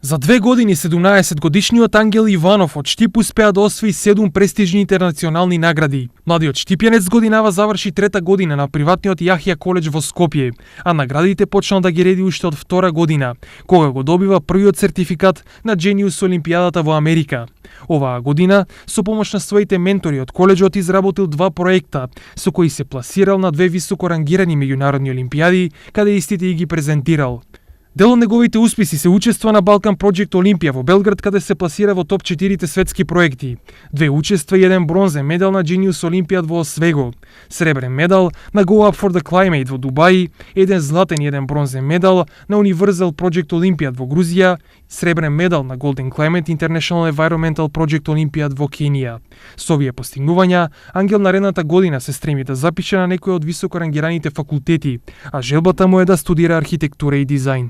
За 2 години 17-годишниот Ангел Иванов од Штип успеа да освои 7 престижни интернационални награди. Младиот штипјанец годинава заврши 3-та година на приватниот Јахја коледж во Скопје, а наградите почнал да ги реди уште од 2-ра година, кога го добива првиот сертификат на Genius Олимпијадата во Америка. Оваа година, со помош на своите ментори од коледжот, изработил 2 проекта, со кои се пласирал на 2 високо рангирани меѓународни олимпијади, каде истите и ги презентирал. Дел од неговите успеси се учества на Balkan Project Олимпија во Белград, каде се пласира во топ 4 светски проекти. 2 учества и 1 бронзен медал на Genius Олимпијад во Освего, сребрен медал на Go Up for the Climate во Дубаи, 1 златен и 1 бронзен медал на Universal Project Олимпијад во Грузија, сребрен медал на Golden Climate International Environmental Project Олимпијад во Кенија. Со овие постигнувања, Ангел наредната година се стреми да запише на некој од високо рангираните факултети, а желбата му е да студира архитектура и дизајн.